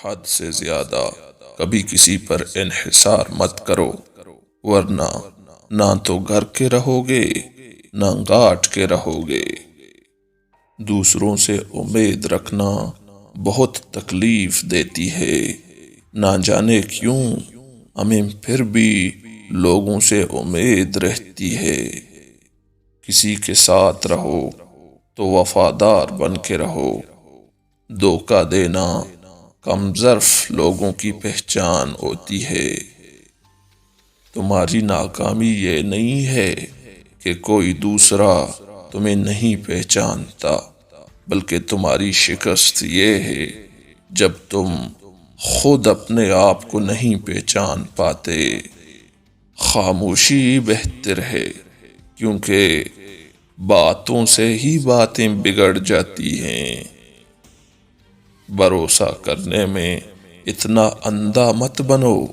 حد سے زیادہ کبھی کسی پر انحصار مت کرو، ورنہ نہ تو گھر کے رہو گے نہ گاٹھ کے رہو گے۔ دوسروں سے امید رکھنا بہت تکلیف دیتی ہے، نہ جانے کیوں ہمیں پھر بھی لوگوں سے امید رہتی ہے۔ کسی کے ساتھ رہو تو وفادار بن کے رہو، دھوکہ دینا کم ظرف لوگوں کی پہچان ہوتی ہے۔ تمہاری ناکامی یہ نہیں ہے کہ کوئی دوسرا تمہیں نہیں پہچانتا، بلکہ تمہاری شکست یہ ہے جب تم خود اپنے آپ کو نہیں پہچان پاتے۔ خاموشی بہتر ہے، کیونکہ باتوں سے ہی باتیں بگڑ جاتی ہیں۔ بھروسہ کرنے میں اتنا اندھا مت بنو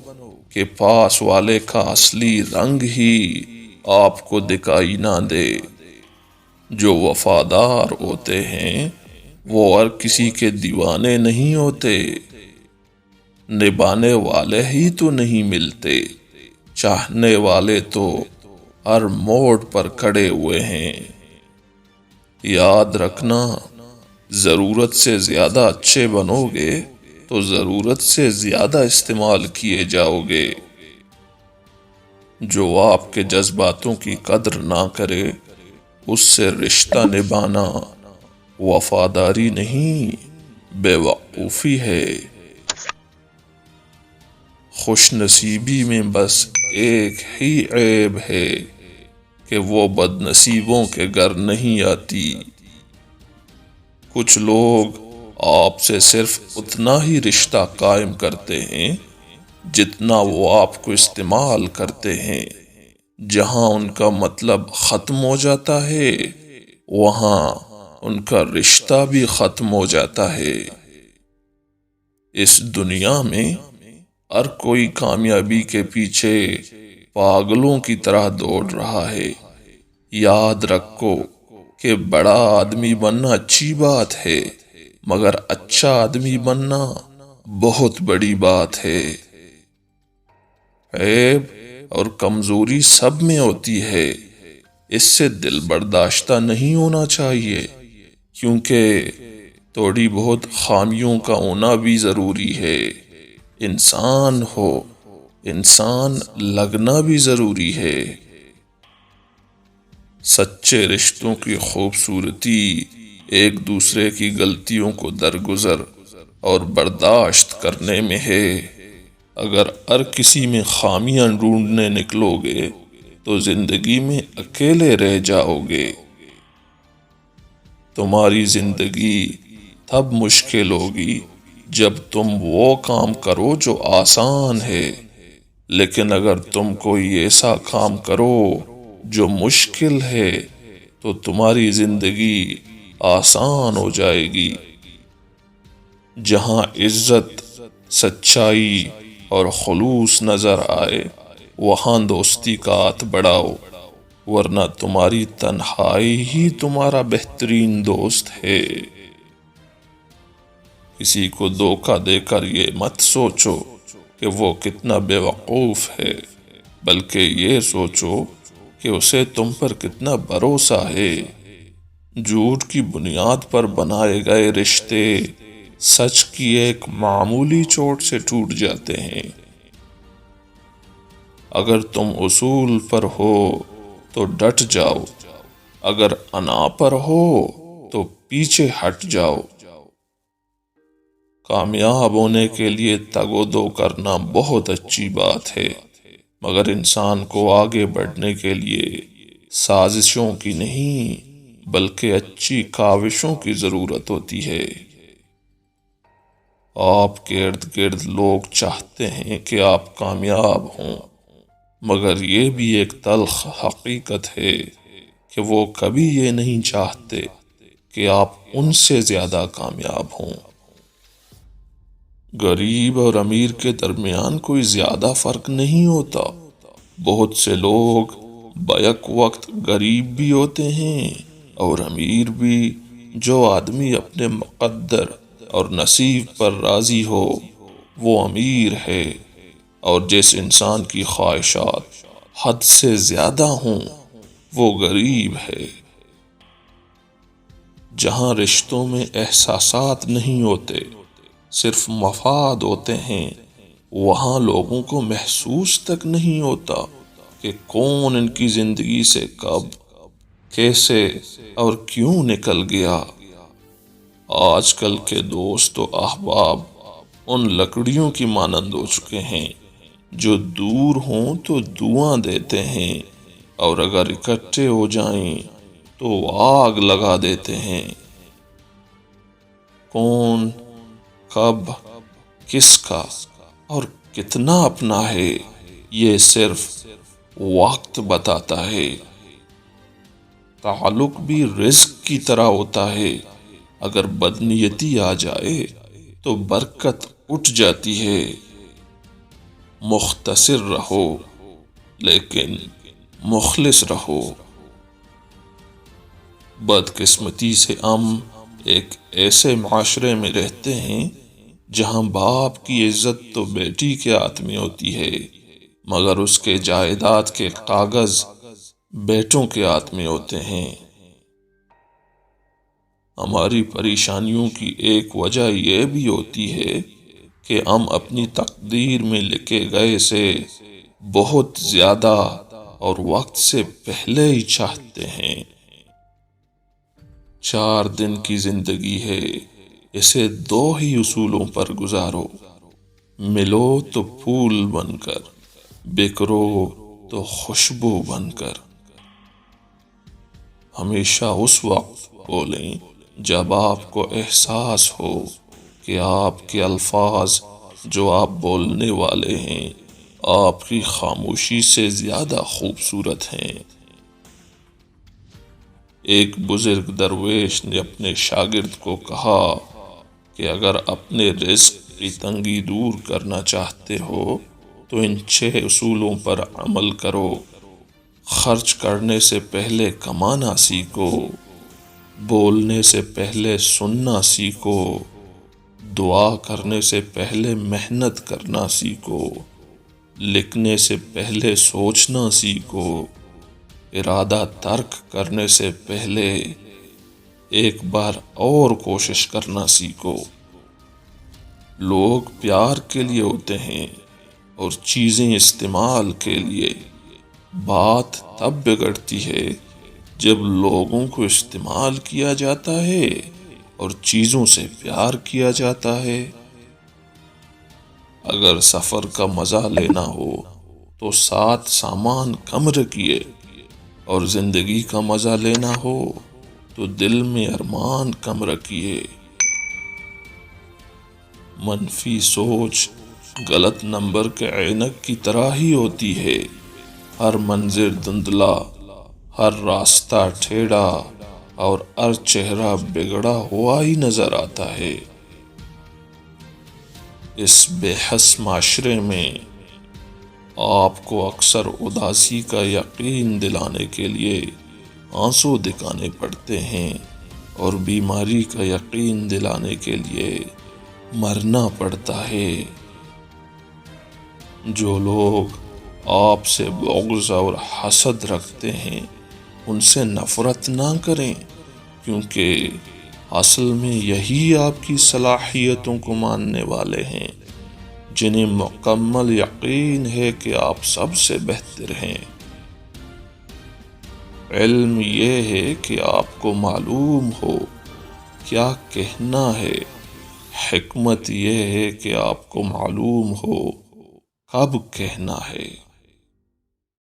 کہ پاس والے کا اصلی رنگ ہی آپ کو دکھائی نہ دے۔ جو وفادار ہوتے ہیں وہ ہر کسی کے دیوانے نہیں ہوتے، نبھانے والے ہی تو نہیں ملتے، چاہنے والے تو ہر موڑ پر کھڑے ہوئے ہیں۔ یاد رکھنا، ضرورت سے زیادہ اچھے بنو گے تو ضرورت سے زیادہ استعمال کیے جاؤ گے۔ جو آپ کے جذباتوں کی قدر نہ کرے، اس سے رشتہ نبھانا وفاداری نہیں، بے وقوفی ہے۔ خوش نصیبی میں بس ایک ہی عیب ہے کہ وہ بد نصیبوں کے گھر نہیں آتی۔ کچھ لوگ آپ سے صرف اتنا ہی رشتہ قائم کرتے ہیں جتنا وہ آپ کو استعمال کرتے ہیں۔ جہاں ان کا مطلب ختم ہو جاتا ہے، وہاں ان کا رشتہ بھی ختم ہو جاتا ہے۔ اس دنیا میں ہر کوئی کامیابی کے پیچھے پاگلوں کی طرح دوڑ رہا ہے۔ یاد رکھو کہ بڑا آدمی بننا اچھی بات ہے، مگر اچھا آدمی بننا بہت بڑی بات ہے۔ عیب اور کمزوری سب میں ہوتی ہے، اس سے دل برداشتہ نہیں ہونا چاہیے، کیونکہ تھوڑی بہت خامیوں کا ہونا بھی ضروری ہے۔ انسان ہو، انسان لگنا بھی ضروری ہے۔ سچے رشتوں کی خوبصورتی ایک دوسرے کی غلطیوں کو درگزر اور برداشت کرنے میں ہے۔ اگر ہر کسی میں خامیاں ڈھونڈنے نکلو گے تو زندگی میں اکیلے رہ جاؤ گے۔ تمہاری زندگی تب مشکل ہوگی جب تم وہ کام کرو جو آسان ہے، لیکن اگر تم کوئی ایسا کام کرو جو مشکل ہے تو تمہاری زندگی آسان ہو جائے گی۔ جہاں عزت، سچائی اور خلوص نظر آئے، وہاں دوستی کا ہاتھ بڑھاؤ، ورنہ تمہاری تنہائی ہی تمہارا بہترین دوست ہے۔ کسی کو دھوکہ دے کر یہ مت سوچو کہ وہ کتنا بے وقوف ہے، بلکہ یہ سوچو کہ اسے تم پر کتنا بھروسہ ہے۔ جھوٹ کی بنیاد پر بنائے گئے رشتے سچ کی ایک معمولی چوٹ سے ٹوٹ جاتے ہیں۔ اگر تم اصول پر ہو تو ڈٹ جاؤ، اگر انا پر ہو تو پیچھے ہٹ جاؤ۔ کامیاب ہونے کے لیے تگ و دو کرنا بہت اچھی بات ہے، مگر انسان کو آگے بڑھنے کے لیے سازشوں کی نہیں بلکہ اچھی کاوشوں کی ضرورت ہوتی ہے۔ آپ کے ارد گرد لوگ چاہتے ہیں کہ آپ کامیاب ہوں، مگر یہ بھی ایک تلخ حقیقت ہے کہ وہ کبھی یہ نہیں چاہتے کہ آپ ان سے زیادہ کامیاب ہوں۔ غریب اور امیر کے درمیان کوئی زیادہ فرق نہیں ہوتا۔ بہت سے لوگ بیک وقت غریب بھی ہوتے ہیں اور امیر بھی۔ جو آدمی اپنے مقدر اور نصیب پر راضی ہو وہ امیر ہے، اور جس انسان کی خواہشات حد سے زیادہ ہوں وہ غریب ہے۔ جہاں رشتوں میں احساسات نہیں ہوتے، صرف مفاد ہوتے ہیں، وہاں لوگوں کو محسوس تک نہیں ہوتا کہ کون ان کی زندگی سے کب، کیسے اور کیوں نکل گیا۔ آج کل کے دوست و احباب ان لکڑیوں کی مانند ہو چکے ہیں جو دور ہوں تو دعاں دیتے ہیں، اور اگر اکٹھے ہو جائیں تو آگ لگا دیتے ہیں۔ کون، کب، کس کا اور کتنا اپنا ہے، یہ صرف وقت بتاتا ہے۔ تعلق بھی رزق کی طرح ہوتا ہے، اگر بدنیتی آ جائے تو برکت اٹھ جاتی ہے۔ مختصر رہو لیکن مخلص رہو۔ بدقسمتی سے ہم ایک ایسے معاشرے میں رہتے ہیں جہاں باپ کی عزت تو بیٹی کے ہاتھ میں ہوتی ہے، مگر اس کے جائیداد کے کاغذ بیٹوں کے ہاتھ میں ہوتے ہیں۔ ہماری پریشانیوں کی ایک وجہ یہ بھی ہوتی ہے کہ ہم اپنی تقدیر میں لکھے گئے سے بہت زیادہ اور وقت سے پہلے ہی چاہتے ہیں۔ 4 دن کی زندگی ہے، اسے 2 ہی اصولوں پر گزارو: ملو تو پھول بن کر، بکھرو تو خوشبو بن کر۔ ہمیشہ اس وقت بولیں جب آپ کو احساس ہو کہ آپ کے الفاظ جو آپ بولنے والے ہیں آپ کی خاموشی سے زیادہ خوبصورت ہیں۔ ایک بزرگ درویش نے اپنے شاگرد کو کہا کہ اگر اپنے رزق کی تنگی دور کرنا چاہتے ہو تو ان 6 اصولوں پر عمل کرو: خرچ کرنے سے پہلے کمانا سیکھو، بولنے سے پہلے سننا سیکھو، دعا کرنے سے پہلے محنت کرنا سیکھو، لکھنے سے پہلے سوچنا سیکھو، ارادہ ترک کرنے سے پہلے ایک بار اور کوشش کرنا سیکھو۔ لوگ پیار کے لیے ہوتے ہیں اور چیزیں استعمال کے لیے۔ بات تب بگڑتی ہے جب لوگوں کو استعمال کیا جاتا ہے اور چیزوں سے پیار کیا جاتا ہے۔ اگر سفر کا مزہ لینا ہو تو ساتھ سامان کم رکھیے، اور زندگی کا مزہ لینا ہو تو دل میں ارمان کم رکھیے۔ منفی سوچ غلط نمبر کے عینک کی طرح ہی ہوتی ہے، ہر منظر دھندلا، ہر راستہ ٹیڑھا اور ہر چہرہ بگڑا ہوا ہی نظر آتا ہے۔ اس بے حس معاشرے میں آپ کو اکثر اداسی کا یقین دلانے کے لیے آنسو دکھانے پڑتے ہیں، اور بیماری کا یقین دلانے کے لیے مرنا پڑتا ہے۔ جو لوگ آپ سے بغض اور حسد رکھتے ہیں ان سے نفرت نہ کریں، کیونکہ اصل میں یہی آپ کی صلاحیتوں کو ماننے والے ہیں، جنہیں مکمل یقین ہے کہ آپ سب سے بہتر ہیں۔ علم یہ ہے کہ آپ کو معلوم ہو کیا کہنا ہے، حکمت یہ ہے کہ آپ کو معلوم ہو کب کہنا ہے۔